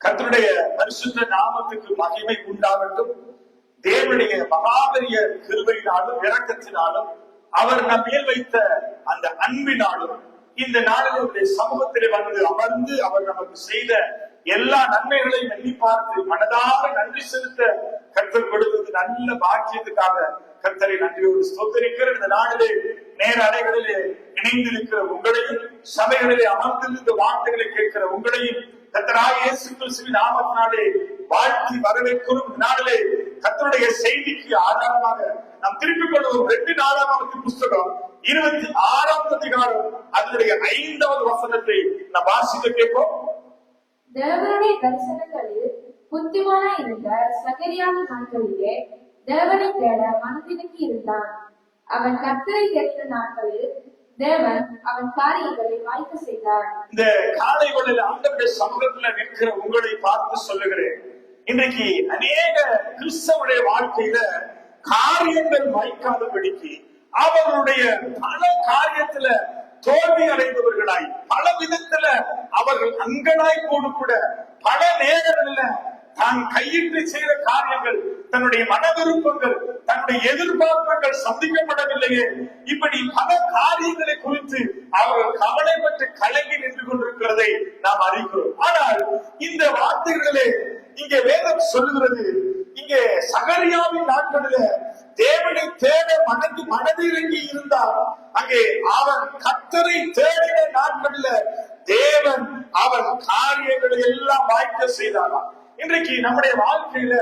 கர்த்தருடைய பரிசுத்த நாமத்துக்கு மகிமை உண்டாகட்டும். தேவனுடைய மகாபெரிய கிருபையினாலும் இரக்கத்தினாலும் அவர் நம் மேல் வைத்த அந்த அன்பினாலும் இந்த நாளினுடைய சமூகத்திலே வந்து அமர்ந்து அவர் நமக்கு செய்த எல்லா நன்மைகளையும் எண்ணி பார்த்து மனதாக நன்றி செலுத்த கர்த்தர் கொடுத்தது நல்ல பாக்கியத்துக்காக கர்த்தரை நன்றியோடு ஸ்தோத்திரிக்கிற இந்த நாளிலே நேர அறைகளிலே இணைந்திருக்கிற உங்களையும், சபைகளிலே அமர்ந்திருந்த வார்த்தைகளை கேட்கிற உங்களையும் கர்த்தராகிய இயேசு கிறிஸ்துவின் நாமத்தினாலே வாழ்த்தி வரவேற்கிறோம். நாளிலே கர்த்தருடைய செய்திக்கு ஆதாரமாக நாம் திருப்பிக் கொள்வோம். 2 நாளாகமத்து புஸ்தகம் 26ஆம் அதிகாரம் அதனுடைய 5வது வசனத்தை நாம் வாசிக்க கேட்போம். தேவனுடைய தரிசனங்களில் புத்திமானாய் இருந்த சகரியாவின் நாட்களிலே தேவனை தேட மனதிறங்கி இருந்தான். அவன் கர்த்தரை தேடின நாட்களில் தேவன் அவன் காரியங்களை வாய்க்க செய்தார். இந்த காலை வேளையில் ஆண்டவருடைய சமூகத்துல நிற்கிற உங்களை பார்த்து சொல்லுகிறேன், இன்றைக்கு அநேக கிறிஸ்தவனுடைய வாழ்க்கையில காரியங்கள் வாய்க்காதபடிக்கு அவர்களுடைய பல காரியத்துல தோல்வி அடைந்தவர்களாய், பல விதத்துல அவர்கள் அங்கலாய் கூட பல நேரங்களில் தான் கையிட்டு செய்த காரியங்கள், தன்னுடைய மன விருப்பங்கள், தன்னுடைய எதிர்பார்ப்புகள் சந்திக்கப்படவில்லையே, இப்படி பல காரியங்களை குறித்து அவர்கள் கவலைப்பட்டு கலங்கி நின்று கொண்டிருக்கிறதை நாம் அறிகிறோம். ஆனால் இந்த வார்த்தைகளிலே இங்கே வேதம் சொல்லுகிறது, இங்கே சகரியாவின் நாட்களில் தேவனை தேட மனதிறங்கி இருந்தார். அங்கே அவன் கர்த்தரை தேடின நாட்களில் தேவன் அவன் காரியங்களை எல்லாம் வாய்க்க செய்தாராம். இன்றைக்கு நம்முடைய வாழ்க்கையில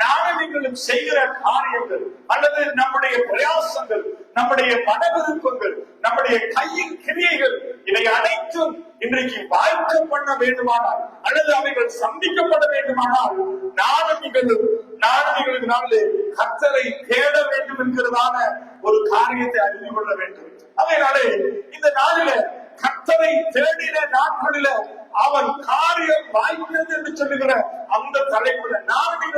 நாங்களும் செய்கிற காரியங்கள் அல்லது நம்முடைய பிரயாசங்கள், நம்முடைய மன விருப்பங்கள், நம்முடைய கையின் கிரியைகள், இவை அனைத்தும் இன்றைக்கு வாய்க்க பண்ண வேண்டுமானால் அல்லது அவைகள் சந்திக்கப்பட வேண்டுமானால் நானும் நாளிலே கர்த்தரை தேட வேண்டும் என்கிறதான ஒரு காரியத்தை அறிந்து கொள்ள வேண்டும். அதனாலே இந்த நாளில கர்த்தரை தேடின நாட்களில அவன் காரியம் வாய்க்கிறது என்று சொல்லுகிற அந்த தலைப்புல நானும்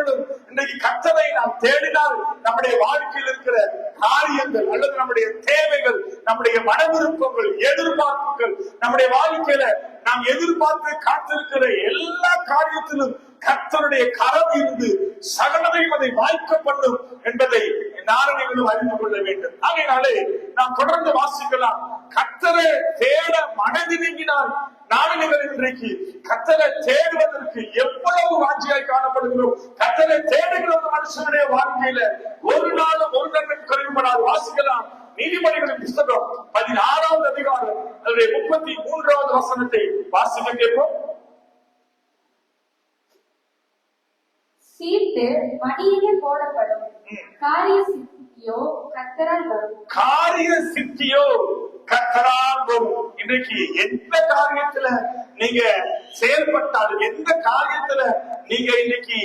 இன்றைக்கு கர்த்தரை நாம் தேடினால் நம்முடைய வாழ்க்கையில் இருக்கிற காரியங்கள் அல்லது நம்முடைய தேவைகள், நம்முடைய மன விருப்பங்கள், எதிர்பார்ப்புகள், நம்முடைய வாழ்க்கையில நாம் எதிர்பார்த்து காத்திருக்கிற எல்லா காரியத்திலும் கர்த்தருடைய கரம் இருந்து சகலதையும் அதை வாய்க்கப்படும் என்பதை நானும் அறிந்து கொள்ள வேண்டும். ஆகையினாலே நாம் தொடர்ந்து வாசிக்கலாம். கர்த்தரை தேட மனதிறங்கினால் நானும் இன்றைக்கு கர்த்தரை தேடுவதற்கு எவ்வளவு வாஞ்சியாய் காணப்படுகிறோம். கர்த்தரை தேடுகிற ஒரு மனுஷனுடைய வாழ்க்கையில ஒரு நாளும் ஒரு நன்மை குறைவுபடாது. வாசிக்கலாம். நீதிமொழிகளின் புஸ்தகம் 16வது அதிகாரம் அதனுடைய 33வது வசனத்தை வாசிக்க கேட்போம். சீட்டு மடியிலே போடப்படும், காரிய சித்தியோ கர்த்தரால் வரும். காரிய சித்தியோ கர்த்தரால் வரும். இன்றைக்கு எந்த காரியத்துல நீங்க செயல்பட்டாலும், எந்த காரியத்துல நீங்க இன்னைக்கு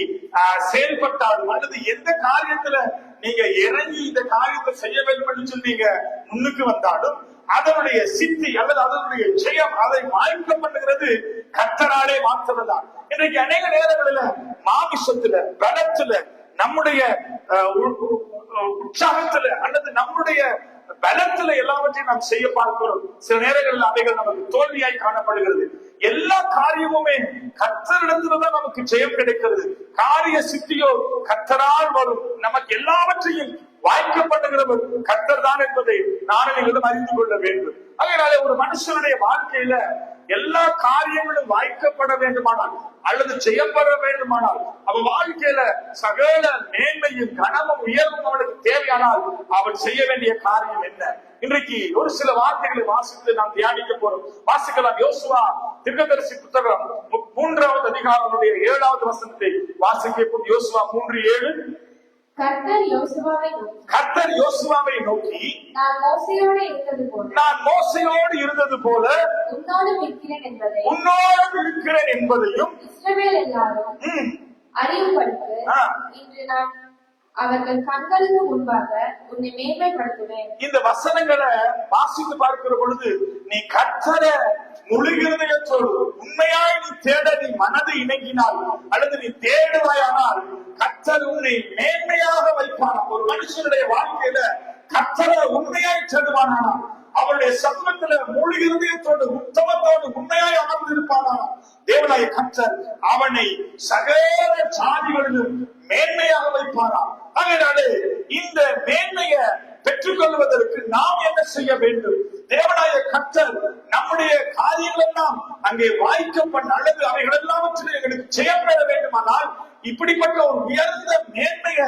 செயல்பட்டாலும் அல்லது எந்த காரியத்துல நீங்க இறங்கி இந்த காரியத்தை செய்ய வேண்டும் என்று சொன்னீங்க முன்னுக்கு வந்தாலும் அதனுடைய சித்தி அல்லது அதனுடைய ஜெயம் அதை வாய்க்க பண்ணுகிறது கர்த்தராலே மாத்திரம்தான். இன்றைக்கு அநேக நேரங்களில மாமிசத்துல, பலத்துல, நம்முடைய உற்சாகத்துல அல்லது நம்முடைய பலத்துல எல்லாவற்றையும் நாம் செய்ய பார்க்கிறோம். சில நேரங்களில் அவைகள் நமக்கு தோல்வியாய் காணப்படுகிறது. எல்லா காரியமுமே கர்த்தரிடத்துலதான் நமக்கு ஜெயம் கிடைக்கிறது. காரிய சித்தியோ கர்த்தரால் வரும். நமக்கு எல்லாவற்றையும் வாய்க்கப்படுகிறவர் கர்த்தர் தான் என்பதை நானும் அறிந்து கொள்ள வேண்டும். அதனால ஒரு மனுஷனுடைய வாழ்க்கையில எல்லா காரியங்களும் வாய்க்கப்பட வேண்டுமானால் அல்லது ஜெயம் பெற வேண்டுமானால் அவன் வாழ்க்கையில சகல மேன்மையும் கனமும் உயர்வும் அவனுக்கு தேவையானால் அவன் செய்ய வேண்டிய காரியம் என்ன? இன்றைக்கு ஒரு சில வார்த்தைகளை வாசித்து நாம் தியானிக்க போறோம். வாசிக்கலாம். யோசுவா தீர்க்கதரிசி புத்தகம் 3வது அதிகாரத்துடைய 7வது வசனத்தை வாசிக்க. யோசுவா 3:7. கர்த்தர் யோசுவாவை நோக்கி, நான் மோசேயோடு இருந்தது போல உன்னோடு இருக்கிறேன் என்பதையும் இஸ்ரவேல் எல்லாரும் அறிவுபடுத்து. இன்று நான் அவர்கள் கண்களுக்கு முன்பாக உன்னை மேன்மைப்படுத்துவேன். இந்த வசனங்களை வாசித்து பார்க்கிற பொழுது நீ கர்த்தரை முழு இருதயத்தோடு உண்மையாய் நீ தேட நீ மனதை இணங்கினால் அல்லது நீ தேடுவாயானால் கர்த்தர் உன்னை மேன்மையாக வைப்பான். ஒரு மனுஷனுடைய வாழ்க்கையில கர்த்தரை உண்மையாய் தேடுவானா, அவருடைய சமூகத்துல முழு இருதயத்தோடு உத்தமத்தோடு உண்மையாய் அமர்ந்திருப்பானா, தேவன் தேவனாய கர்த்தர் அவனை சகல ஜாதிகளிலும் மேன்மையாக வைப்பாராம். அதனாலே இந்த மேன்மையை பெற்றுக்கொள்வதற்கு நாம் என்ன செய்ய வேண்டும்? தேவனாய கர்த்தர் நம்முடைய காரியங்கள் எல்லாம் அங்கே வாய்க்கப்பட்ட அல்லது அவைகள் எல்லாவற்றிலும் எங்களுக்கு ஜெயம் பெற வேண்டுமானால், இப்படிப்பட்ட ஒரு உயர்ந்த மேன்மையை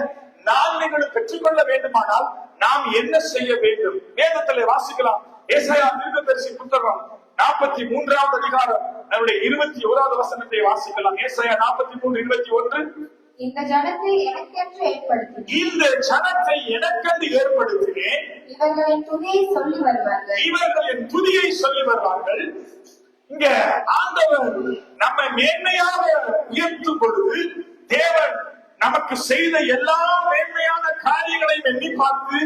நாம் நீங்கள் பெற்றுக்கொள்ள வேண்டுமானால் நாம் என்ன செய்ய வேண்டும்? வேதத்திலே வாசிக்கலாம். ஏசாயா தீர்க்கதரிசி புத்தகம் 43வது அதிகாரம் 21வது வசனத்தை வாசிக்கலாம். ஏசாயா 43:21. இந்த ஜனத்தை எனக்கென்று ஏற்படுத்தினேன், இந்த ஜனத்தை எனக்கென்று ஏற்படுத்தினேன், இவர்களின் துதியை சொல்லி வருவார்கள், இவர்களின் துதியை சொல்லி வருவார்கள். இங்க ஆண்டவர் நம்மை மேன்மையாக உயர்த்தும் பொழுது தேவன் நமக்கு செய்த எல்லா மேன்மையான காரியங்களையும் எண்ணி பார்த்து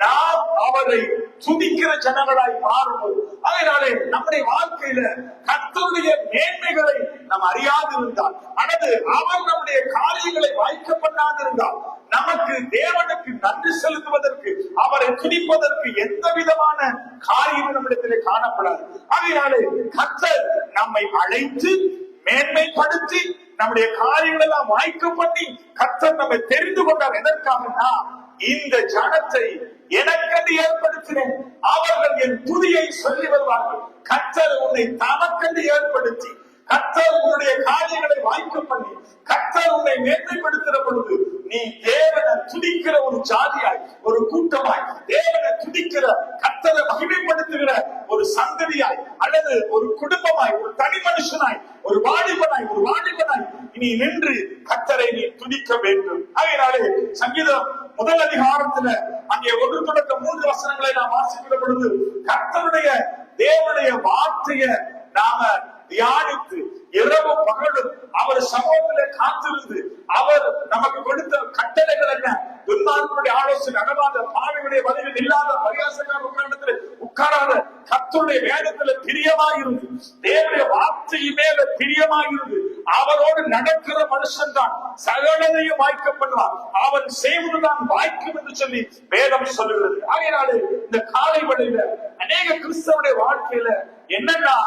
நாம் அவரை துதிக்கிற ஜனங்களாய் மாறுவோம். அதனாலே நம்முடைய வாழ்க்கையில கர்த்தருடைய மேன்மைகளை நாம் அறியாதிருந்தால் அல்லது அவர் நம்முடைய காரியங்களை வாய்க்கப்படாதிருந்தால் நமக்கு தேவனுக்கு நன்றி செலுத்துவதற்கு அவரை துதிப்பதற்கு எந்த விதமான காரியம் நம்மிடத்திலே காணப்படாது. அதனாலே கர்த்தர் நம்மை அழைத்து மேன்மைப்படுத்தி நம்முடைய காரியங்கள் எல்லாம் வாய்க்க பண்ணி கர்த்தர் நம்மை தெரிந்து கொண்டார். எதற்காகனா, இந்த ஜனத்தை எனக்கென்று ஏற்படுத்தினேன், அவர்கள் என் துதியை சொல்லி வருவார்கள். கர்த்தர் உன்னை தமக்கென்று ஏற்படுத்தி கர்த்தர் உன்னுடைய காரியங்களை வாய்க்க பண்ணி கர்த்தர் உன்னை மேன்மைப்படுத்துகிற பொழுது நீ தேவனை துதிக்கிற ஒரு ஜாதியாய், ஒரு கூட்டமாய், தேவனை துதிக்கிற கர்த்தரை மகிமைப்படுத்துகிற ஒரு சந்ததியாய் அல்லது ஒரு குடும்பமாய், ஒரு தனி மனுஷனாய், ஒரு வாலிபனாய் நீ நின்று கர்த்தரை நீ துதிக்க வேண்டும். அதனாலே சங்கீதம் 1 அதிகாரத்துல அங்கே 1-3 வசனங்களை நாம் வாசிக்கிற பொழுது கர்த்தருடைய தேவனுடைய வார்த்தையை நாம தியானித்து இரவு பகலும் அவர் சமூகத்திலே காத்திருந்து அவர் நமக்கு கொடுத்த கட்டளைகள் என்ன? துன்மார்க்கனுடைய ஆலோசனை அடவாத, பாவியுடைய வழியில் இல்லாத, பரியாசக்கார உட்கார்ந்தத்தில் உட்காராத, கர்த்தருடைய வேதத்துல பிரியமாயிருந்து தேவனுடைய வார்த்தை மேல பிரியமாயிருந்து அவரோடு நடக்கிற மனுஷன் தான் சகலதையும் வாய்க்கப்படுவார். அவன் செய்வதுதான் வாய்க்கும் என்று சொல்லி வேதம் சொல்லுகிறது. ஆகையினாலே இந்த காலை வேளையில அநேக கிறிஸ்தவனுடைய வாழ்க்கையில என்னன்னா,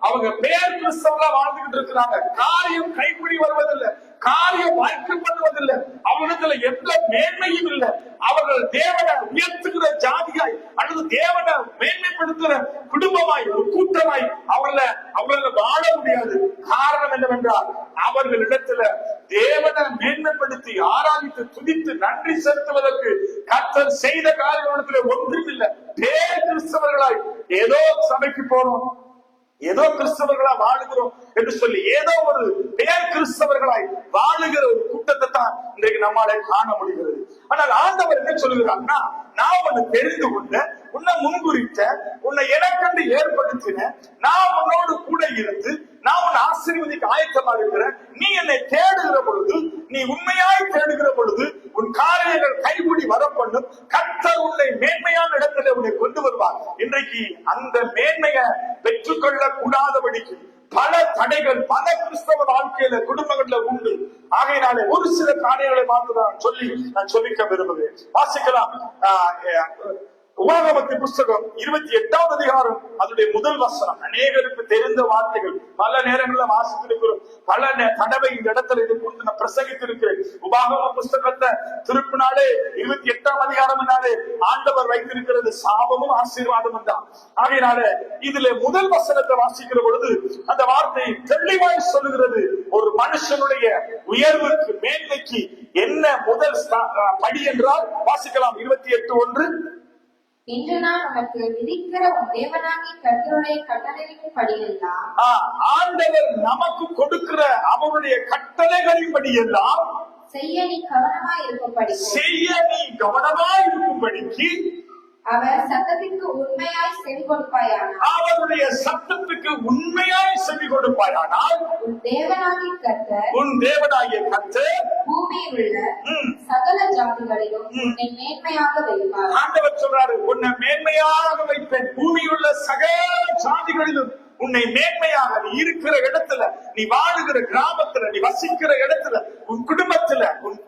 அவங்க பேர் கிறிஸ்தவங்களா வாழ்ந்துகிட்டு இருக்கிறாங்க. காரியம் கைப்பிடி வருவதில்லை, காரியம் வாய்க்கப்படுவதில்லை, அவர்களிடத்துல எந்த மேன்மையும் இல்லை. அவர்கள் தேவனை உயர்த்துகிற ஜாதியாய் அல்லது தேவனை மேன்மைப்படுத்துகிற குடும்பமாய், ஒரு கூட்டமாய் அவர்கள வாழ முடியாது. காரணம் என்னவென்றால் அவர்களிடத்துல தேவனை மேன்மைப்படுத்தி ஆராதித்து துதித்து நன்றி செலுத்துவதற்கு கர்த்தர் செய்த காரியத்தில் ஒன்றும் இல்லை. பேர் கிறிஸ்தவர்களாய் ஏதோ சபைக்கு போறோம், ஏதோ கிறிஸ்தவர்களா வாழுகிறோம் என்று சொல்லி ஏதோ ஒரு பேர் கிறிஸ்தவர்களாய் வாழுகிற ஒரு கூட்டத்தை தான் இன்றைக்கு நம்மாலே காண முடிகிறது. ஆனால் ஆண்டவர் என்ன சொல்லுகிறார்னா, நான் உன்னை தெரிந்து கொண்ட, உன்னை முன்குறித்த, உன்னை எனக்கென்று ஏற்படுத்தின, நான் உன்னோடு கூட இருந்து நான் உன்னை ஆசீர்வதிக்க ஆயத்தமாக இருக்கிறேன். நீ என்னை தேடுகிற பொழுது, நீ உண்மையாய் தேடுகிற பொழுது உன் காரியங்கள் கைகூடி வரப்பண்ணும். கர்த்தர் உன்னை மேன்மையான இடத்துல உன்னை கொண்டு வருவார். இன்றைக்கு அந்த மேன்மையை பெற்றுக்கொள்ள கூடாதபடிக்கு பல தடைகள் பல கிறிஸ்தவ வாழ்க்கையில குடும்பங்கள்ல உண்டு. ஆகையினாலே ஒரு சில காரியங்களை மாற்ற நான் சொல்லிக்க விரும்புகிறேன். வாசிக்கலாம். உபாகமத்தின் புஸ்தகம் 28வது அதிகாரம் அதனுடைய முதல் வசனம். அநேகருக்கு தெரிந்த வார்த்தைகள், பல நேரங்களில் வாசித்திருக்கிறோம், பல தடவை இந்த இடத்துல இது குறித்து நான் பிரசங்கித்திருக்கிறேன். உபாகம புஸ்தகத்தை திருப்பினாலே 28ஆம் அதிகாரம்னாலே ஆண்டவர் வைத்திருக்கிறது சாபமும் ஆசீர்வாதமும் தான். ஆகையினால இதுல முதல் வசனத்தை வாசிக்கிற பொழுது அந்த வார்த்தை தெளிவாய் சொல்லுகிறது. ஒரு மனுஷனுடைய உயர்வுக்கு மேன்மைக்கு என்ன முதல் படி என்றால் வாசிக்கலாம். 28:1. இன்று நான் உனக்கு விதிக்கிற உன் தேவனாகிய கர்த்தருடைய கட்டளைகளின் படியெல்லாம், ஆண்டவர் நமக்கு கொடுக்கிற அவருடைய கட்டளைகளின் படியெல்லாம் செய்ய நீ கவனமாய் இருக்கும்படிக்கு அவர் சத்தத்திற்கு உண்மையாய் செவி கொடுப்பாயானால், அவருடைய சத்தத்துக்கு உண்மையாய் செவி கொடுப்பாயானால் உன் தேவனாகிய கர்த்தர் பூமியில் உள்ள சகல ஜாதிகளிலும் உன்னை மேன்மையாக வைப்பார். ஆண்டவர் சொல்றாரு, உன்னை மேன்மையாக வைப்பேன். பூமியில் உள்ள சகல ஜாதிகளிலும் உன்னை மேன்மையாக, நீ இருக்கிற இடத்துல, நீ வாழுகிற கிராமத்துல, நீ வசிக்கிற இடத்துல, உன் குடும்பத்துல,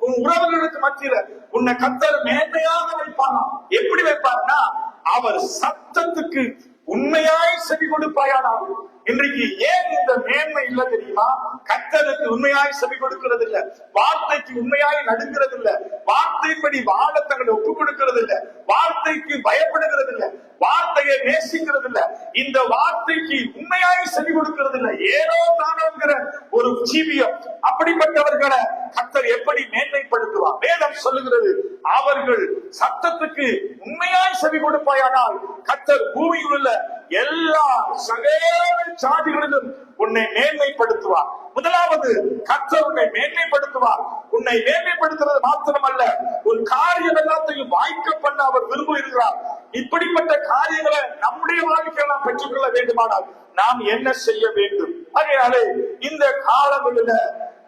உன் உறவுகளுக்கு மத்தியில உன்னை கர்த்தர் மேன்மையாக வைப்பானா? எப்படி வைப்பார்னா, அவர் சத்தத்துக்கு உண்மையாய் செவி கொடுப்பாயானால் இன்றைக்கு ஏன் இந்த மேன்மை இல்ல தெரியுமா? கர்த்தருக்கு உண்மையாய் செவி கொடுக்கிறது இல்ல, வார்த்தைக்கு உண்மையாய் நடுங்கிறது இல்ல, வார்த்தைப்படி வாழ தங்களை ஒப்புக் கொடுக்கிறது இல்ல, வார்த்தைக்கு பயப்படுகிறது இல்ல, வார்த்தையை நேசிக்கிறது இல்ல, இந்த வார்த்தைக்கு உண்மையாய் செவி கொடுக்கிறது இல்ல, ஏனோ தானோங்கிற ஒரு ஜீவியம். அப்படிப்பட்டவர்களை கர்த்தர் எப்படி மேன்மைப்படுத்துவார்? வேதம் சொல்லுகிறது, அவர்கள் சத்தத்துக்கு உண்மையாய் செவி கொடுப்பாயானால் கர்த்தர் பூமியில் உள்ள எல்லா சகல சாதிகளிலும் உன்னை மேன்மைப்படுத்துவார். முதலாவது, கர்த்தர் உன்னை மேன்மைப்படுத்துவார். உன்னை மேன்மைப்படுத்துறது மாத்திரமல்ல, ஒரு காரியம் எல்லாத்தையும் வாய்க்க பண்ண அவர் விரும்புகிறார். இப்படிப்பட்ட காரியங்களை நம்முடைய வாழ்க்கையை நாம் பெற்றுக்கொள்ள வேண்டுமானால் நாம் என்ன செய்ய வேண்டும்? ஆகையாலே இந்த காலங்களில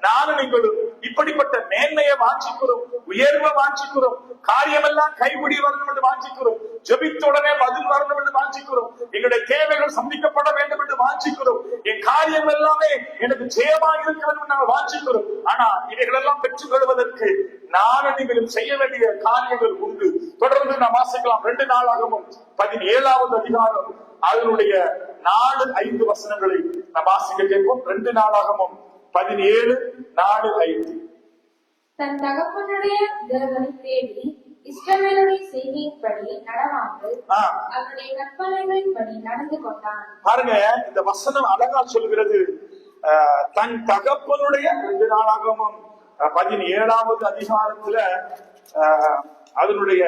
நானும் நீங்களும் இப்படிப்பட்ட மேன்மையை வாஞ்சிக்கிறோம், உயர்வை வாஞ்சிக்கிறோம், காரியமெல்லாம் கைபிடி வரணும் என்று வாஞ்சிக்கிறோம், ஜெபித்த உடனே பதில் வரணும் என்று வாஞ்சிக்கிறோம், எங்களுடைய தேவைகள் சந்திக்கப்பட வேண்டும் என்று வாஞ்சிக்கிறோம், என் காரியம் எல்லாமே எனக்கு ஜெயமாக இருக்க வேண்டும் என்று நாங்கள் வாஞ்சிக்கிறோம். ஆனா இவைகள் எல்லாம் பெற்றுக் கொள்வதற்கு நானும் நீங்களும் செய்ய வேண்டிய காரியங்கள் உண்டு. தொடர்ந்து நாம் வாசிக்கலாம். 2 நாளாகமும் 17வது அதிகாரம் அதனுடைய 4-5 வசனங்களை நாம் வாசிக்க கேட்போம். 2 நாளாகமும் 17:4-5. தன் தகப்பனுடைய தேவனை தேடி இஸ்ரவேலுடைய செய்கையின்படி நடவாமல் அவருடைய கற்பனைகளின்படி நடந்து கொண்டான். பாருங்க, இந்த வசனம் அழகா சொல்கிறது. தன் தகப்பனுடைய 2 நாளாகமும் 17வது அதிகாரத்துல அதனுடைய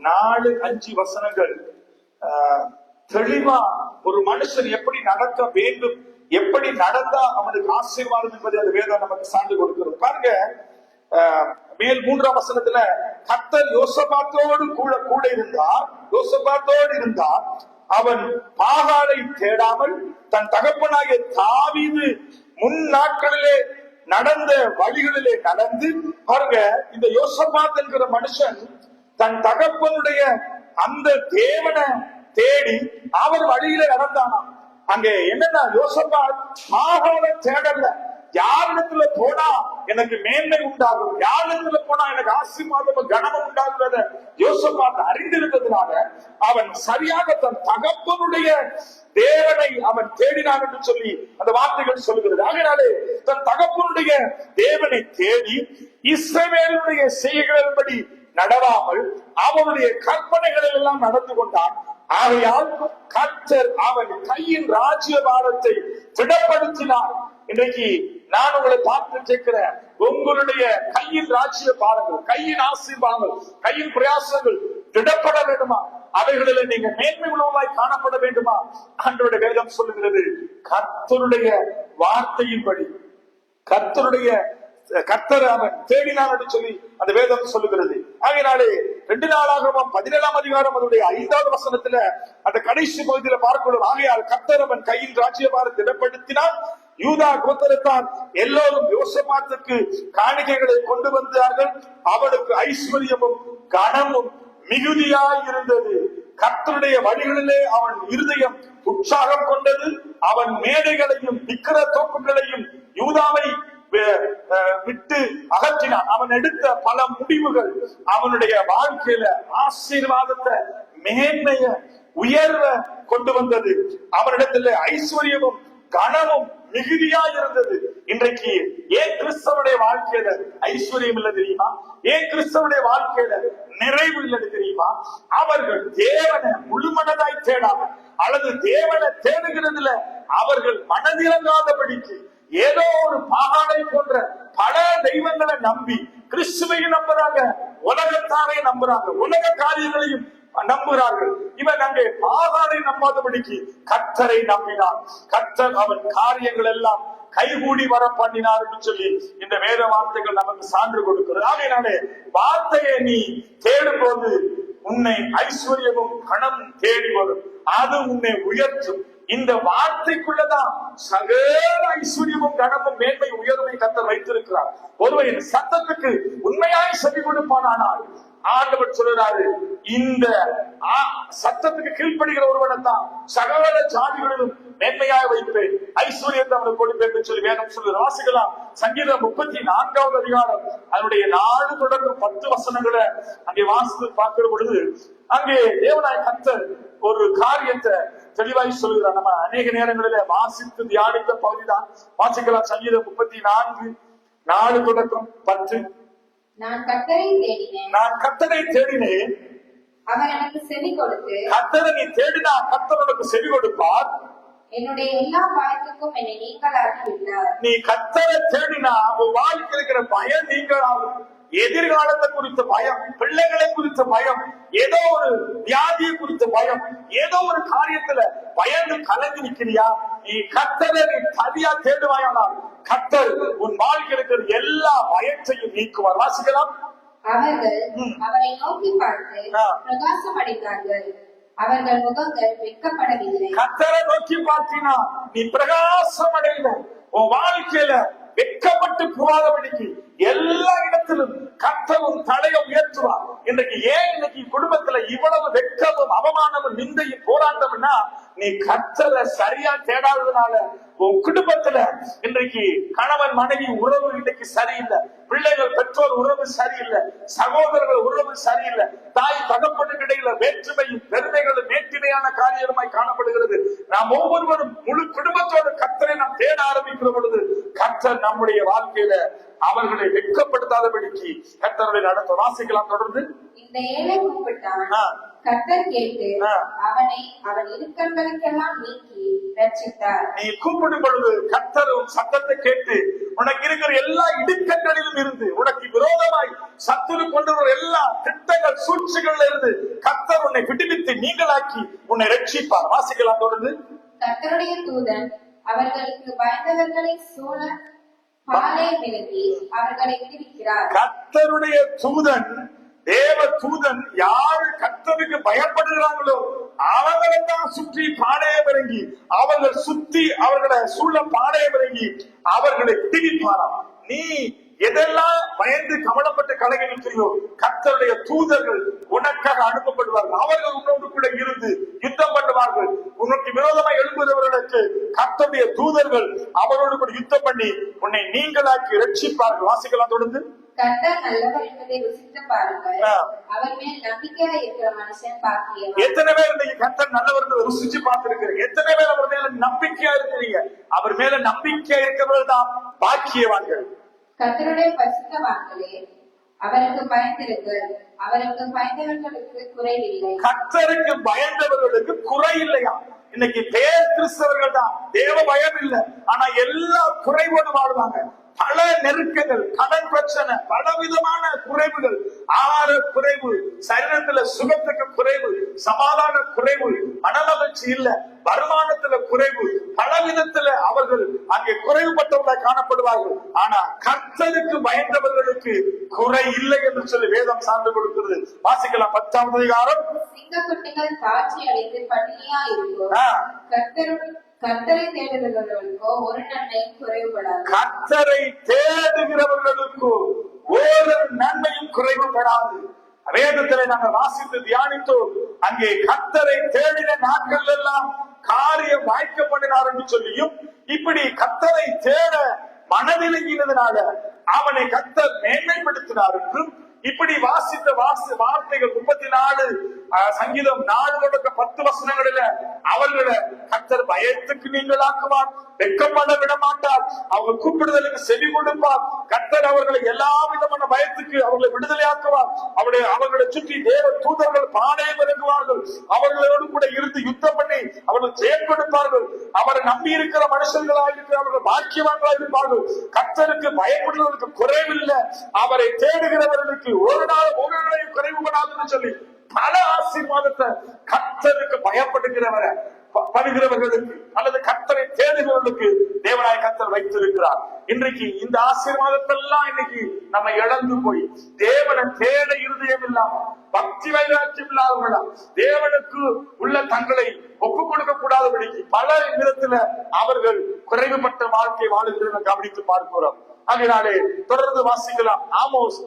4-5 வசனங்கள் தெளிவா ஒரு மனுஷன் எப்படி நடக்க வேண்டும், எப்படி நடந்தா அவனுக்கு ஆசீர்வாதம் என்பதை அந்த வேதம் நமக்கு சான்று கொடுக்கிறது. பாருங்க, மேல் 3ஆம் வசனத்துல கர்த்தர் யோசபாத்தோடு கூட இருந்தார். அவன் பாகாலை தேடாமல் தன் தகப்பனாகிய தாவீது முன் நாட்களிலே நடந்த வழிகளிலே நடந்து, பாருங்க, இந்த யோசபாத் என்கிற மனுஷன் தன் தகப்பனுடைய அந்த தேவனை தேடி அவர் வழியில நடந்தானா. அங்கே என்னன்னா, யோசபாத் பாகாலை தேடல, யாரிடத்துல போனா எனக்கு மேன்மை உண்டாகும், யாரிடத்துல போனா எனக்கு ஆசீர்வாதம் கனமும் உண்டாகுறத யோசபாத் அறிந்திருந்ததுனால அவன் சரியாக தன் தகப்பனுடைய தேவனை அவன் தேடினான் என்று சொல்லி அந்த வார்த்தைகள் சொல்லுகிறது. ஆகையாலே தன் தகப்பனுடைய தேவனை தேடி இஸ்ரவேலுடைய செய்கைகளின்படி நடவாமல் அவனுடைய கற்பனைகளில் எல்லாம் நடந்து கொண்டான். ஆகையால் கர்த்தர் அவன் கையின் ராஜ்யபாரத்தை திடப்படுத்தினார். இன்றைக்கு நான் உங்களை பார்த்து கேட்கிறேன், உங்களுடைய கையின் ராஜ்ய பாரங்கள், கையின் ஆசீர்வாதங்கள், கையின் பிரயாசங்கள் திடப்பட வேண்டுமா? அவைகளில் நீங்க மேன்மை உள்ளவர்களாய் காணப்பட வேண்டுமா? ஆண்டவருடைய வேதம் சொல்லுகிறது, கர்த்தருடைய வார்த்தையின்படி கர்த்தர் அவன் தேடினான் என்று சொல்லி அந்த வேதம் சொல்லுகிறது. ஆகையினாலே 2 நாளாகமும் 17ஆம் அதிகாரம் அதனுடைய 5வது வசனத்துல அந்த கடைசி பகுதியில பார்க்கணும். ஆகையால் கர்த்தர் அவன் கையின் ராஜ்யபாரத்தை திடப்படுத்தினான். யூதா கோத்திரத்தார் எல்லோரும் யோசபாத்துக்கு காணிக்கைகளை கொண்டு வந்தார்கள். அவனுக்கு ஐஸ்வர்யமும் கனமும் மிகுதியாய் இருந்தது. கர்த்தருடைய வழிகளிலே அவன் இருதயம் உற்சாகம் கொண்டது. அவன் மேடைகளையும் விக்கிர தோப்புகளையும் யூதாவை விட்டு அகற்றினான். அவன் எடுத்த பல முடிவுகள் அவனுடைய வாழ்க்கையில ஆசீர்வாதத்தை, மேன்மைய, உயர்வ கொண்டு வந்தது. அவனிடத்துல ஐஸ்வர்யமும் கனமும் மிகுதியா இருந்தது. இன்றைக்கு ஏன் கிறிஸ்தவனுடைய வாழ்க்கையில ஐஸ்வர்யம் இல்லை தெரியுமா? ஏன் கிறிஸ்தவனுடைய வாழ்க்கையில நிறைவு இல்லை தெரியுமா? அவர்கள் தேவனை முழுமனதாய் தேடாம அல்லது தேவனை தேடுகிறதுல அவர்கள் மனதிறங்காதபடிக்கு ஏதோ ஒரு பாகாலை போன்ற பல தெய்வங்களை நம்பி கிறிஸ்துவை நம்புறாங்க, உலகத்தாரை நம்புறாங்க, உலக காரியங்களையும் நம்புகிறார்கள். இவன் அங்கே பாகாலை நம்பாதபடிக்கு கர்த்தரை நம்பினான். கர்த்தர் அவன் காரியங்கள் எல்லாம் கைகூடி வர பண்ணினார் என்று சொல்லி இந்த வேத வார்த்தைகள் நமக்கு சான்று கொடுக்கிறது. ஆகையினாலே வார்த்தையை நீ தேடும் போது உன்னை ஐஸ்வர்யமும் கணமும் தேடி வரும். அது உன்னை உயர்த்தும். இந்த வார்த்தைக்குள்ளதான் சகல ஐஸ்வர்யமும் கனமும் மேன்மை உயர்வை கர்த்தர் வைத்திருக்கிறார். ஒருவரின் சத்தத்துக்கு உண்மையாய் செவி கொடுப்பானால் ஆண்டவர் சொல்றாரு, இந்த சத்தத்துக்கு கீழ்ப்படுகிற ஒருவனை தான் சகல ஜாதிகளிலும் மேன்மையாய் வைப்பேன், ஐஸ்வர்யத்தை அவனுக்கு கொடுப்பேன் என்று சொல்லி வேதம் சொல்லி வாசிக்கலாம். சங்கீதம் 34வது அதிகாரம் அதனுடைய 4 தொடர்ந்து 10 வசனங்களை அங்கே வாசித்து பார்க்கிற பொழுது அங்கே தேவனாய் கர்த்தர் ஒரு காரியத்தை தெளிவாய் சொல்கிறார். நம்ம அநேக நேரங்களில வாசித்து தியானித்த பகுதிதான். வாசிக்கலாம். சங்கீதம் 34:4-10. நான் கர்த்தரை தேடினேன், அவர் எனக்கு செவி கொடுத்து. கர்த்தரை நீ தேடினா கர்த்தர் உனக்கு செவி கொடுப்பார். என்னுடைய எல்லா பயத்துக்கும் என்னை நீங்களாக்கி விட்டார். நீ கர்த்தரை தேடினா உன் வாழ்க்கை இருக்கிற பயம் நீங்களாகும். எதிர்காலத்தை குறித்த பயம், பிள்ளைகளை குறித்த பயம், ஏதோ ஒரு வியாதியை குறித்த பயம், ஏதோ ஒரு காரியத்துல பயந்து கலங்கி நிற்கிறியா? நீ கர்த்தரை நீ தனியா தேடுவாயானால் கர்த்தர் உன் வாழ்க்கை இருக்கிற எல்லா பயத்தையும் நீக்குவார். வாசிக்கலாம். அவர்கள் அவரை நோக்கி பார்த்து பிரகாசம் அடைந்தார்கள், அவர்கள் முகங்கள் வெட்கப்படவில்லை. கர்த்தரை நோக்கி பார்த்தினா நீ பிரகாசம் அடைந்த உன் வாழ்க்கையில வெட்கப்பட்டு போகாதபடிக்கு எல்லா இடத்திலும் கர்த்தரும் தலையை உயர்த்துவார். இன்றைக்கு ஏன் இன்னைக்கு குடும்பத்துல இவ்வளவு வெட்கமும் அவமானமும் நிந்தையும் போராட்டம்னா நீ கர்த்தரை சரியா தேடாததுனால உன் குடும்பத்துல இன்றைக்கு கணவன் மனைவி உறவு இன்னைக்கு சரியில்லை, பிள்ளைகள் பெற்றோர் உறவு சரியில்லை, சகோதரர்கள் உறவு சரியில்லை, தாய் தகப்பனுக்கு இடையில வேற்றுமையும் பெருமைகளும் மேட்டிமையான காரியமாய் காணப்படுகிறது. நாம் ஒவ்வொருவரும் முழு குடும்பத்தோட கர்த்தரை நாம் தேட ஆரம்பிக்கிற பொழுது கர்த்தர் நம்முடைய வாழ்க்கையில அவர்களை வெட்கப்படுத்தாதபடிக்கு கர்த்தருடைய நடத்த. வாசிக்கலாம் தொடர்ந்து. இந்த ஏழை கூப்பிட்டான், கர்த்தர் கேட்டு அவனை அவன் இடுக்கண்களுக்கெல்லாம் நீக்கி ரட்சித்தார். நீ கூப்பிடும் பொழுது கர்த்தரும் சத்தத்தை கேட்டு உனக்கு இருக்கிற எல்லா இடுக்கண்களிலும் இருந்து உனக்கு விரோதமாய் சத்துரு கொண்டு வரும் எல்லா திட்டங்கள் சூழ்ச்சிகள்ல இருந்து கர்த்தர் உன்னை விடுவித்து நீங்களாக்கி உன்னை ரட்சிப்பார். வாசிக்கலாம் தொடர்ந்து. கர்த்தருடைய தூதன் அவர்களுக்கு பயந்தவர்களை சூழ பாலை விலகி அவர்களை விடுவிக்கிறார். கர்த்தருடைய தூதன், தேவ தூதன் யாரு கர்த்தருக்கு பயப்படுகிறாங்களோ அவங்களை தான் சுற்றி பாளையம் இறங்கி அவர்கள் சுத்தி அவர்களை சூழ பாளையம் இறங்கி அவர்களை விடுவிப்பாராம். நீ எதெல்லாம் பயந்து கவலைப்பட்டு கலங்கி நிற்கிறியோ கர்த்தருடைய தூதர்கள் உனக்காக அனுப்பப்படுவார்கள். அவர்கள் உன்னோடு கூட இருந்து யுத்தம் பண்ணுவார்கள். உனக்கு விரோதமாக எழும்புகிறவர்களுக்கு கர்த்தருடைய தூதர்கள் அவரோடு கூட யுத்தம் பண்ணி உன்னை நீங்களாக்கி ரட்சிப்பார்கள். வாசிக்கலாம் தொடர்ந்து. கர்த்தர் நல்லவர் என்பதை ருசித்து பாருங்கள், அவர் மேல் நம்பிக்கையா இருக்கிற மனுஷன் பாக்கியவான். எத்தனை பேர் இன்னைக்கு கர்த்தர் நல்லவர் ருசிச்சு பார்த்திருக்கிறீங்க? எத்தனை பேர் அவர் மேல நம்பிக்கையா இருக்கிறீங்க? அவர் மேல நம்பிக்கையா இருக்கிறவர்கள் தான் பாக்கியவான்கள். கர்த்தருடைய பரிசுத்தவான்களே, அவருக்கு பயந்திருங்கள், அவருக்கு பயந்தவர்களுக்கு குறைவில்லை. கர்த்தருக்கு பயந்தவர்களுக்கு குறை இல்லையா? இன்னைக்கு பேர் கிறிஸ்தவர்கள் தான், தேவ பயம் இல்லை, ஆனா எல்லா குறைவோடு வாழ்வாங்க. பல நெருக்கங்கள், கடன் பிரச்சனை, பலவிதமான குறைவுகள், ஆகார குறைவு, சரீரத்துல சுகத்துக்கு குறைவு, சமாதான குறைவு, மனமகிழ்ச்சி இல்ல, வருமானத்துல குறைவு, பலவிதத்துல அவர்கள் அங்கே குறைவுபட்டவர்களாக காணப்படுவார்கள். ஆனா கர்த்தருக்கு பயந்தவர்களுக்கு குறை இல்லை என்று சொல்லி வேதம் சார்ந்து கொடுக்கிறது. வாசிக்கலாம் 10ஆம் அதிகாரம். சிங்கக்குட்டிகள் தாட்சி அடைந்து பட்டினியா இருக்கும், கர்த்தரை தேடுகிறவர்களுக்கோ ஒரு நன்மையும் குறைவுபடாது. கர்த்தரை தேடுகிறவர்களுக்கோ ஒரு நன்மையும் குறைவுபடாது. வேதத்திலே நாங்கள் வாசித்து தியானித்தோம். அங்கே கர்த்தரை தேடின நாட்கள் எல்லாம் காரியம் வாய்க்கப்படினார் என்று சொல்லியும், இப்படி கர்த்தரை தேட மனதிலங்கினதுனால அவனை கர்த்தர் மேன்மைப்படுத்தினார் என்றும், இப்படி வாசித்த வார்த்தைகள் 34 சங்கீதம் 4-10 வசனங்களில அவர்களை கர்த்தர் பயத்துக்கு நீங்களாக்குவார், வெட்கப்பட விட மாட்டார், அவங்க கூப்பிடுதலுக்கு செவி கொடுப்பார். கர்த்தர் அவர்களை எல்லா விதமான பயத்துக்கு அவர்களை விடுதலையாக்குவார். அவர்களை சுற்றி தேவ தூதர்கள் பாளையம் இறங்குவார்கள். அவர்களோடு கூட இருந்து யுத்தம் பண்ணி அவர்கள் ஜெயம் கொடுப்பார்கள். அவரை நம்பி இருக்கிற மனுஷர்களாக இருக்கிற அவர்கள் பாக்கியவான்களாக இருப்பார்கள். கர்த்தருக்கு பயப்படுவதற்கு குறைவில்லை, அவரை தேடுகிறவர்களுக்கு ஒரு நாள் ஒரு நாளையும் குறைவுபடாதுன்னு சொல்லி பல ஆசீர்வாதத்தை கர்த்தருக்கு பயப்படுகிறவரை வருகிறவர்களுக்கு அல்லது கர்த்தரை தேடுகிறவர்களுக்கு தேவனாய கர்த்தர் வைத்திருக்கிறார். இன்றைக்கு இந்த ஆசீர்வாதத்தெல்லாம் இன்னைக்கு நம்ம இழந்து போய் தேவனை தேட இருதயம் இல்லாம பக்தி வைராக்கியம் இல்லாதவர்களா தேவனுக்கு உள்ள தங்களை ஒப்புக் கொடுக்க கூடாதபடிக்கு பல விதத்துல அவர்கள் குறைவுபட்ட வாழ்க்கை வாழுகிறத கவனித்து பார்க்கிறோம். அதனாலே தொடர்ந்து வாசிக்கலாம். ஆமோஸ்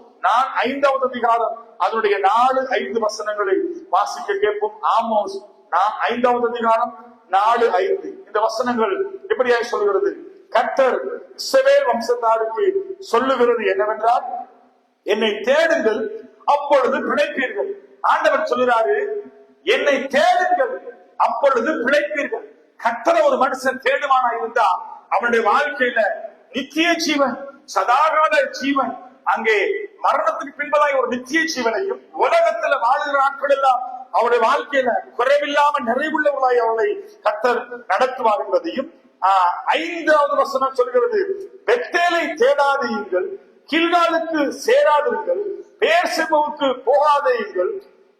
5ஆவது அதிகாரம் அதனுடைய 4-5 வசனங்களை வாசிக்க கேட்போம். ஆமோஸ் 5ஆவது அதிகாரம் 4-5 இந்த வசனங்கள் எப்படியாய் சொல்கிறது? கர்த்தர் இஸ்ரவேல் வம்சத்தாருக்கு சொல்லுகிறது என்னவென்றால், என்னை தேடுங்கள் அப்பொழுது பிழைப்பீர்கள். ஆண்டவர் சொல்லுறாரு, என்னை தேடுங்கள் அப்பொழுது பிழைப்பீர்கள். கர்த்தரை ஒரு மனுஷன் தேடுவானா இருந்தா அவனுடைய வாழ்க்கையில நித்திய ஜீவன், சதாகால ஜீவன், அங்கே மரணத்துக்கு பின்பதாய் ஒரு நித்திய ஜீவனையும், உலகத்துல வாழ்கிற நாட்கள் எல்லாம் அவருடைய வாழ்க்கையில குறைவில்லாம நிறைவுள்ளவர்களாய் அவளை கர்த்தர் நடத்துவார் என்பதையும் 5வது வசனம் சொல்கிறது, பெத்தேலை தேடாதீர்கள், கில்காலுக்கு சேராதீர்கள், பேர்செபாவுக்கு போகாதீர்கள்,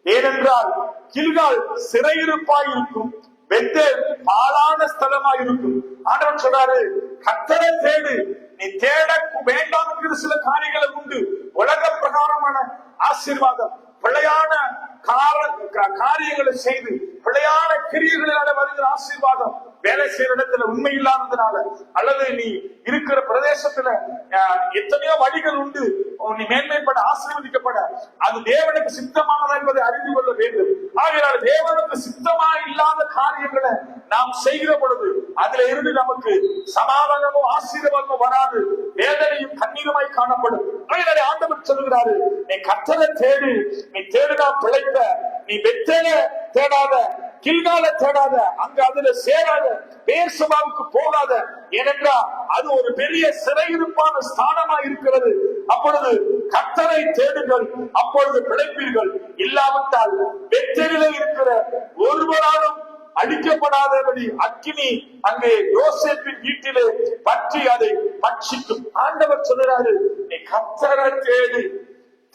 ஏனென்றால் கில்கால் சிறையிருப்பாயிருக்கும், பெத்தேல் பாழான ஸ்தலமாயிருக்கும். ஆண்டவன் சொல்றாரு, கர்த்தரை தேடு, நீ தேட வேண்டாம் என்கிற சில காரியங்கள் உண்டு. உலக பிரகாரமான ஆசீர்வாதம், பிழையான காரியங்களை செய்து பிழையான கிரியைகளால வருகிற ஆசீர்வாதம், வேலை செய்யற இடத்துல உண்மை இல்லாததுனால, அல்லது நீ இருக்கிற பிரதேசத்துல எத்தனையோ வழிகள் உண்டு நீ மேன்மைப்பட ஆசீர்வதிக்கப்பட, அது தேவனுக்கு சித்தமானதா என்பதை அறிந்து கொள்ள வேண்டும். ஆகையால் தேவனுக்கு சித்தமா இல்லாத காரியங்களை நாம் செய்கிற பொழுது அதுல இருந்து நமக்கு சமாதானமும் ஆசீர்வாதமும் வராது, வேதனையும் கண்ணீருமாய் காணப்படும். ஆகையால் ஆண்டவர் சொல்லுகிறாரு, நீ கர்த்தரை தேடு, நீ தேடுனா பிழைப்ப, நீ பெத்தேல தேடாத, கில்கால தேடாத, அங்க அதுல சேராத, பேர்சபாவுக்கு போகாத, ஏனென்றால் அது ஒரு பெரிய சிறையிருப்பான ஸ்தானமா இருக்கிறது. அப்பொழுது கர்த்தரை தேடுங்கள், அப்பொழுது பிழைப்பீர்கள். இல்லாவிட்டால் பெத்தேலிலே இருக்கிற ஒருவராலும் அழிக்கப்படாதபடி அக்கினி அங்கே யோசேப்பின் வீட்டிலே பற்றி அதை பட்சிக்கும். ஆண்டவர் சொல்றாரு, நீ கர்த்தரை தேடு.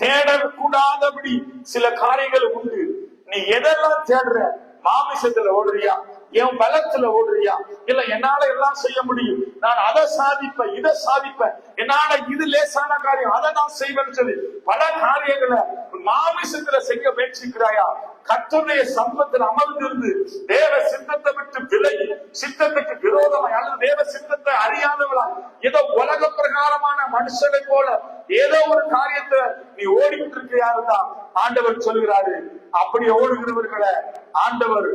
தேடக்கூடாதபடி சில காரியங்கள் உண்டு. நீ எதெல்லாம் தேடுற? மாமிசத்துல ஓடுறியா? என் பலத்துல ஓடுறியா? இல்ல என்னால எல்லாம் செய்ய முடியும், நான் அதை சாதிப்பேன், இதை சாதிப்பேன், என்னால இது லேசான காரியம், அதை நான் செய்வேன்னு சொல்லி பல காரியங்களை மாமிசத்துல செய்ய முயற்சிக்கிறாயா? கர்த்தருடைய சமூகத்தில் அமர்ந்திருந்து தேவ சித்தத்தை விட்டு விலகி சித்தத்துக்கு விரோதமாய் அல்லது தேவ சித்தத்தை அறியாதவளா ஏதோ உலக பிரகாரமான மனுஷனை போல ஏதோ ஒரு காரியத்தை நீ ஓடிக்கிட்டு இருக்கியா இருந்தா ஆண்டவர் சொல்லுகிறாரு, அப்படி ஓடுகிறவர்களை ஆண்டவர்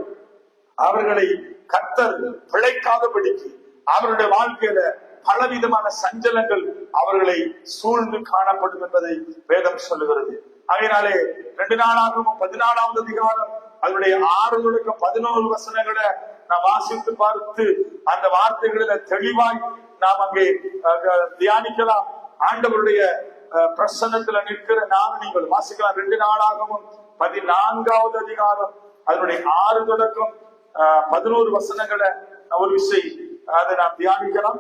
அவர்களை கர்த்தர் பிழைக்காதபடிக்கு அவருடைய வாழ்க்கையில பலவிதமான சஞ்சலங்கள் அவர்களை சூழ்ந்து காணப்படும் என்பதை வேதம் சொல்லுகிறது. அதனாலே 2 நாளாகவும் 14வது அதிகாரம் அதனுடைய 6 தொடக்கம் 11 வசனங்களை நாம் வாசித்து பார்த்து அந்த வார்த்தைகளில தெளிவாய் நாம் அங்கே தியானிக்கலாம். ஆண்டவருடைய பிரசன்னத்துல நிற்கிற நாம் நீங்கள் வாசிக்கலாம். 2 நாளாகவும் 14வது அதிகாரம் அதனுடைய 6 தொடக்கம் 11 வசனங்களை ஒரு விஷயம் அதை நாம் தியானிக்கலாம்.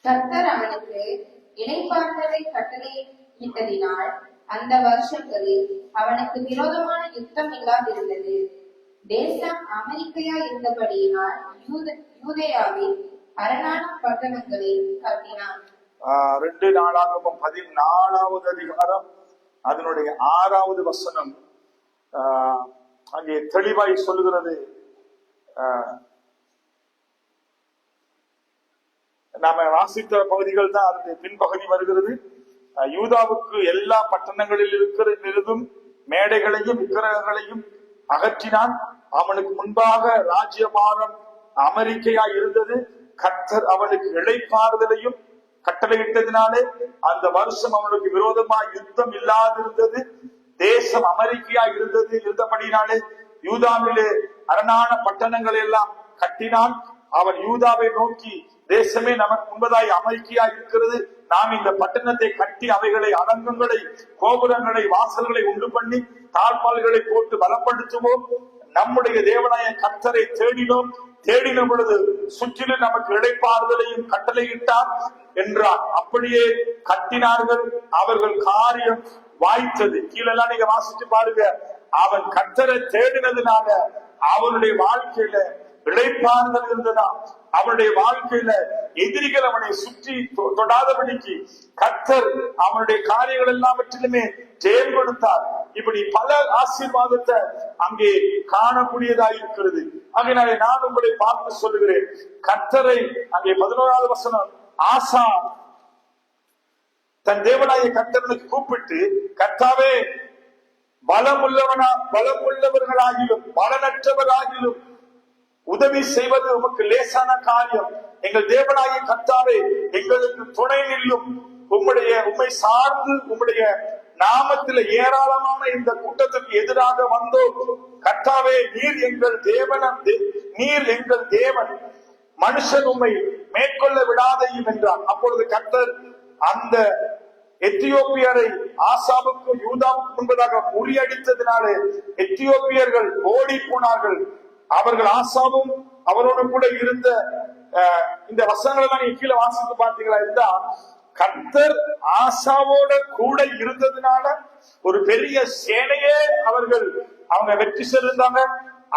கர்த்தர் அவனுக்கு இளைப்பாறுதலை கட்டளையிட்டதினால் அந்த வருஷங்களில் அவனுக்கு விரோதமான யுத்தம் இல்லாதிருந்தது. தேசம் அமெரிக்கையா இருந்தபடியினால் யூதேயாவில் அரணான பட்டணங்களை கட்டினான். 2 நாளாகவும் 14வது அதிகாரம் அதனுடைய 6வது வசனம் அங்கே தெளிவாய் சொல்லுகிறது. நாம வாசித்த பகுதிகள் தான் அதனுடைய பின்பகுதி வருகிறது. யூதாவுக்கு எல்லா பட்டணங்களில் இருக்கிறதும் மேடைகளையும் விக்கிரகங்களையும் அகற்றினான். அவனுக்கு முன்பாக ராஜ்யபாரம் அமெரிக்கையா இருந்தது. கர்த்தர் அவனுக்கு இளைப்பாறுதலையும் கட்டளையிட்டதினாலே அந்த வருஷம் அவனுக்கு விரோதமாக யுத்தம் இல்லாதிருந்தது. தேசம் அமெரிக்கையா இருந்தபடினாலே யூதாவிலே அரணான பட்டணங்கள் எல்லாம் கட்டினான். அவன் யூதாவை நோக்கி, தேசமே நமக்கு முன்பதாய் அமெரிக்கையா இருக்கிறது, நாம் இந்த பட்டணத்தை கட்டி அவைகளை அலங்கங்களை கோபுரங்களை வாசல்களை உண்டு பண்ணி தாழ்பால்களை போட்டு பலப்படுத்துவோம். நம்முடைய தேவனாய கர்த்தரை தேடின பொழுது சுற்றிலும் நமக்கு இளைப்பாறுதலையும் கட்டளையிட்டார் என்றார். அப்படியே கட்டினார்கள். அவர்கள் காரியம் வாய்த்தது. கீழெல்லாம் நீங்க வாசிச்சு பாருங்க. அவன் கர்த்தரை தேடினதுனால அவனுடைய வாழ்க்கையில இளைப்பாறுதல் இருந்ததா? அவனுடைய வாழ்க்கையில எதிரிகள் அவனை சுற்றி தொடாதபடிக்கு கர்த்தர் அவனுடைய காரியங்கள் எல்லாவற்றிலுமே ஜெயம் கொடுத்தார். இப்படி பல ஆசீர்வாதத்தை அங்கே காணக்கூடியதாக இருக்கிறது. அதனாலே நான் உங்களை பார்த்து சொல்லுகிறேன், கர்த்தரை அங்கே 11வது வசனம், ஆசா தன் தேவனாய கர்த்தருக்கு கூப்பிட்டு, கர்த்தாவே பலமுள்ளவர்களாகிலும் பலனற்றவராகிலும் உதவி செய்வது உமக்கு லேசான காரியம். எங்கள் தேவனாய கர்த்தாவே எங்களுக்கு துணை நில்லும். உம்மை சார்ந்து உம்முடைய நாமத்தில் ஏராளமான இந்த கூட்டத்திற்கு எதிராக வந்தோம். கர்த்தாவே, நீர் எங்கள் தேவன், மனுஷன் உம்மை மேற்கொள்ள விடாதையும் என்றார். அப்பொழுது கர்த்தர் அந்த எத்தியோப்பியரை ஆசாவுக்கும் யூதாவுக்கும் முன்பதாக முறியடித்ததினாலே எத்தியோப்பியர்கள் ஓடி போனார்கள். அவர்கள் ஆசாவும் அவரோடு கூட இருந்த இந்த வசனங்களை தான் நீங்க கீழே வாசித்து பார்த்தீங்களா இருந்தா, கர்த்தர் ஆசாவோட கூட இருந்ததுனால ஒரு பெரிய சேனையே அவங்க வெற்றி சென்றாங்க.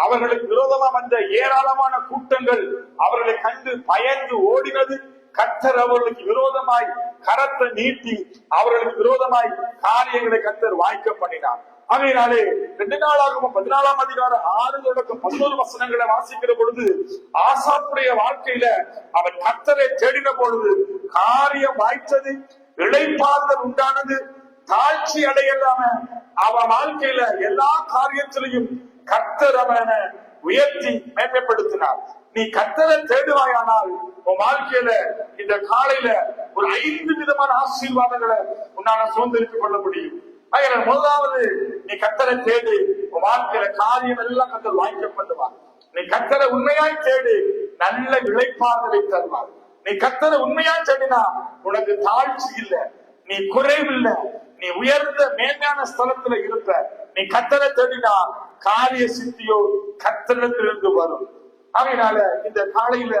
அவர்களுக்கு விரோதமா வந்த ஏராளமான கூட்டங்கள் அவர்களை கண்டு பயந்து ஓடினது. கர்த்தர் அவர்களுக்கு விரோதமாய் கரத்தை நீட்டி அவர்களுக்கு விரோதமாய் காரியங்களை கர்த்தர் வாய்க்க பண்ணினார். அதனாலே 2 நாளாகவும் 14ஆம் அதிகாரம் 6 தொடக்கம் 11 வசனங்களை வாசிக்கிற பொழுது, ஆசாப்புடைய வாழ்க்கையில அவன் கர்த்தரை தேடின பொழுது காரியம் வாய்த்தது, இளைப்பாறுதல் உண்டானது, தாழ்ச்சி அடையலாம அவன் வாழ்க்கையில எல்லா காரியத்திலையும் கர்த்தர் அவனை உயர்த்தி மேன்மைப்படுத்தினார். நீ கர்த்தரை தேடுவாயானால் உன் வாழ்க்கையில இந்த காலையில ஒரு 5 விதமான ஆசீர்வாதங்களை உன்னால சுதந்திரித்துக் கொள்ள முடியும். முதலாவது, நீ கர்த்தரை தேடு, உன் வாழ்க்கையில காரியம் எல்லாம் கர்த்தர் வாய்க்கப்படுவார். நீ கர்த்தரை உண்மையாய் தேடு, நல்ல இளைப்பாறுதலை தருவார். நீ கர்த்தரை உண்மையாய் தேடினா உனக்கு தாழ்ச்சி இல்லை, நீ குறைவில்லை, நீ உயர்ந்த மேன்மையான ஸ்தலத்துல இருப்ப. நீ கர்த்தரை தேடினா காரிய சித்தியோ கர்த்தரிடத்திலிருந்து வரும். அதனால இந்த காலையில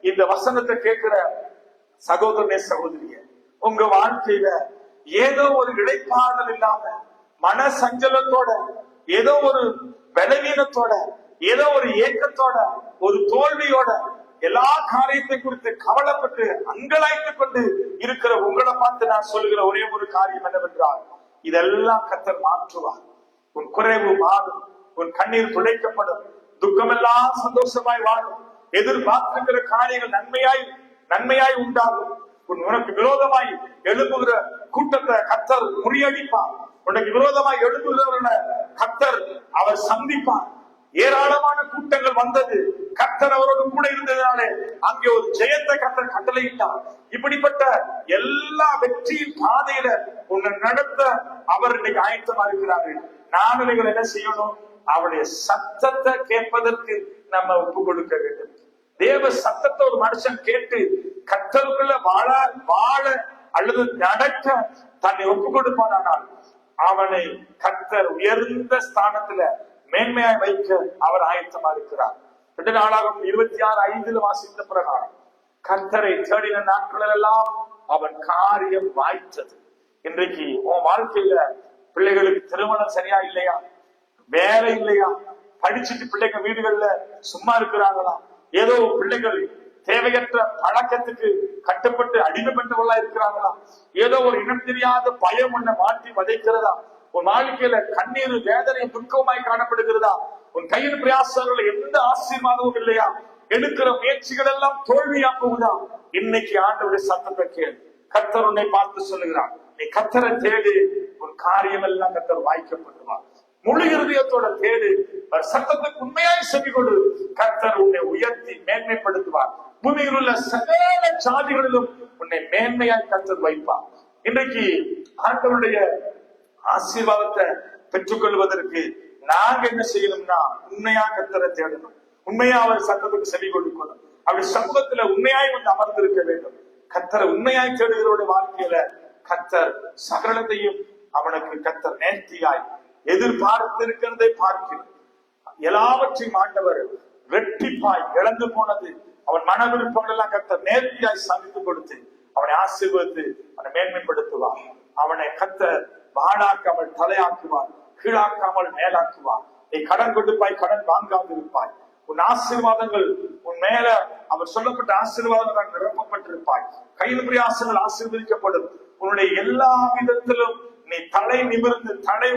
இந்த வசனத்தை கேட்கிற சகோதரனே, சகோதரிய, உங்க வாழ்க்கையில ஏதோ ஒரு இளைப்பாறுதல் இல்லாம மன சஞ்சலத்தோட, ஏதோ ஒரு பலவீனத்தோட, ஏதோ ஒரு ஏக்கத்தோட, ஒரு தோல்வியோட, எல்லா காரியத்தை குறித்து கவலைப்பட்டு அங்கலாய்த்துக் கொண்டு இருக்கிற உங்களை பார்த்து நான் சொல்லுகிற ஒரே ஒரு காரியம் என்னவென்றால், இதெல்லாம் கர்த்தர் மாற்றுவார். உன் குறைவு மாறும், உன் கண்ணீர் துடைக்கப்படும், துக்கமெல்லாம் சந்தோஷமாய் வாழும், எதிர்பார்த்திருக்கிற காரியங்கள் நன்மையாய் உண்டாகும். உனக்கு விரோதமாய் எழுப்புகிற கூட்டத்தை கர்த்தர் முறியடிப்பார். உனக்கு விரோதமாய் எழுப்புகிறவர்களை கர்த்தர் அவர் சந்திப்பார். ஏராளமான கூட்டங்கள் வந்தது, கர்த்தர் அவரோடு கூட இருந்ததுனாலே அங்கே ஒரு ஜெயத்தை கர்த்தர் கட்டளையிட்டார். இப்படிப்பட்ட எல்லா வெற்றியின் பாதையில உன்னை நடத்த அவர் இன்னைக்கு ஆயத்தமா இருக்கிறார்கள். நானும் நீங்கள் என்ன செய்யணும்? அவருடைய சத்தத்தை கேட்பதற்கு நம்ம ஒப்பு கொடுக்க வேண்டும். தேவ சத்தத்தை ஒரு மனுஷன் கேட்டு கர்த்தருக்குள்ள வாழ அல்லது நடக்க தன்னை ஒப்பு கொடுப்பானால் அவனை கர்த்தர் உயர்ந்த ஸ்தானத்துல மேன்மையாய் வைக்க அவர் ஆயத்தமா இருக்கிறார். 2 நாளாகவும் 26:5 வாசித்த பிரகாரம் கர்த்தரை தேடின நாட்கள் எல்லாம் அவன் காரியம் வாய்த்தது. இன்றைக்கு உன் வாழ்க்கையில பிள்ளைகளுக்கு திருமணம் சரியா இல்லையா, வேலை இல்லையா, படிச்சுட்டு பிள்ளைங்க வீடுகள்ல சும்மா இருக்கிறாங்களா, ஏதோ பிள்ளைகள் தேவையற்ற பழக்கத்துக்கு கட்டுப்பட்டு அடிமைப்பட்டவர்களா இருக்கிறாங்களா, ஏதோ ஒரு இனம் தெரியாத பயம் ஒண்ண மாற்றி வதைக்கிறதா, உன் வாழ்க்கையில கண்ணீர் வேதனை துக்கமாய் காணப்படுகிறதா, உன் கையில் பிரயாசங்கள் எந்த ஆசீர்வாதமும் இல்லையா, எடுக்கிற முயற்சிகள் எல்லாம் தோல்வியா போகுதா, இன்னைக்கு ஆண்டவருடைய சத்தத்தை கேள். கர்த்தர் உன்னை பார்த்து சொல்லுகிறார், நீ கர்த்தரை தேடு, உன் காரியம் எல்லாம் கர்த்தர் வாய்க்கப்படுவார். முழு இருதயத்தோட தேடு, சத்தத்துக்கு உண்மையாய் செவி கொடு, கர்த்தர் உன்னை உயர்த்தி மேன்மைப்படுத்துவார். பூமியில் உள்ள சகல சாதிகளிலும் உன்னை மேன்மையாய் கர்த்தர் வைப்பார். இன்றைக்கு ஆண்டவருடைய ஆசீர்வாதத்தை பெற்றுக் கொள்வதற்கு நாங்க என்ன செய்யணும்னா, உண்மையா கர்த்தரை தேடணும், உண்மையா அவர் சத்தத்துக்கு செவி கொடுக்கணும், அவருடைய சமூகத்துல உண்மையாய் வந்து அமர்ந்திருக்க வேண்டும். கர்த்தரை உண்மையாய் தேடுகிறவருடைய வாழ்க்கையில கர்த்தர் சகலத்தையும் அவனுக்கு கர்த்தர் நேர்த்தியாய் எதிர்பார்த்து இருக்கிறதை பார்க்கிறார். எல்லாவற்றையும் ஆண்டவர் வெற்றிப்பாய் இழந்து போனது அவன் மன விருப்பங்கள் எல்லாம் கர்த்தர் நேர்த்தியாய் சந்தித்து கொடுத்து அவனை ஆசீர்வதித்து அவனை மேன்மைப்படுத்துவார். அவனை கர்த்தர் வாழாக்காமல் தலையாக்குவார், கீழாக்காமல் மேலாக்குவார். நீ கடன் கொடுப்பாய், கடன் வாங்காமல் இருப்பாய். உன் ஆசீர்வாதங்கள் உன் மேல அவர் சொல்லப்பட்ட ஆசீர்வாதங்கள் நிரப்பப்பட்டிருப்பாய். கையில் பிரயாசங்கள் ஆசீர்வதிக்கப்படும். உன்னுடைய எல்லா விதத்திலும் நீ தலை நிமிர்ந்து தலை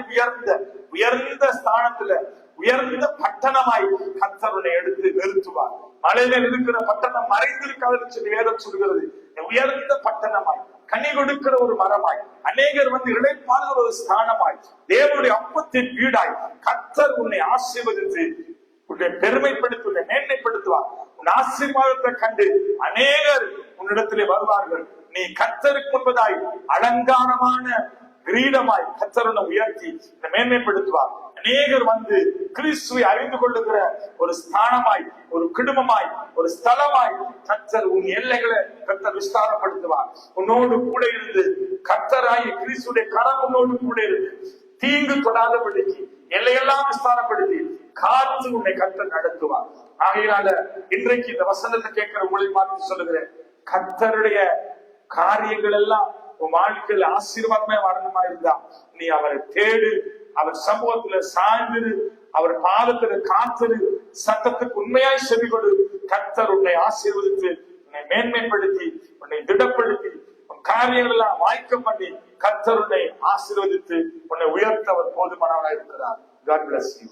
உயர்ந்த ஸ்தானத்துல உயர்ந்த பட்டணமாய் கர்த்தரை எடுத்து நிறுத்துவார். மலையில இருக்கிற பட்டணம் மறைந்திருக்காதுன்னு சொல்லி வேதம் சொல்கிறது. உயர்ந்த பட்டணமாய், கனி கொடுக்கிற ஒரு மரமாய், அநேகர் வந்து இளைப்பாறுகிற ஒரு ஸ்தானமாய், தேவனுடைய அப்பத்தின் வீடாய் கர்த்தர் உன்னை ஆசீர்வதித்து உன்னை பெருமைப்படுத்தி உன்னை மேன்மைப்படுத்துவார். உன் ஆசீர்வாதத்தை கண்டு அநேகர் உன்னிடத்திலே வருவார்கள். நீ கர்த்தருக்கு முன்பதாய் அலங்காரமான கிரீடமாய் கர்த்தர் உன்னை உயர்த்தி உன்னை மேன்மைப்படுத்துவார். அநேகர் வந்து கிறிஸ்துவை அறிந்து கொள்ளுகிற ஒரு ஸ்தானமாய், ஒரு குடும்பமாய், ஒரு ஸ்தலமாய் கர்த்தர் உன் எல்லைகளை கர்த்தர் விஸ்தாரப்படுத்துவார். உன்னோடு கூட இருந்து கர்த்தராய் கிறிஸ்துடைய கரம் உன்னோடு கூட இருந்து தீங்கு தொடாதபடிக்கு எல்லையெல்லாம் விஸ்தாரப்படுத்தி காத்து உன்னை கர்த்தர் நடத்துவார். ஆகையினால இன்றைக்கு இந்த வசனத்தை கேட்கிற உங்களை பார்த்து சொல்லுகிறேன், கர்த்தருடைய காரியங்கள் எல்லாம் உன் வாழ்க்கையில் ஆசீர்வாதமே வரணுமா இருந்தா நீ அவரை தேடு, அவர் சமூகத்துல சாய்ந்து, அவர் பாதத்துல காத்திரு, சத்தத்துக்கு உண்மையாய் செவி கொடு. கர்த்தர் உன்னை ஆசீர்வதித்து உன்னை மேன்மைப்படுத்தி உன்னை திடப்படுத்தி உன் காரியங்கள் எல்லாம் வாய்க்க பண்ணி கர்த்தர் உன்னை ஆசீர்வதித்து உன்னை உயர்த்த அவர் போதுமானவராக இருக்கிறார். God bless you.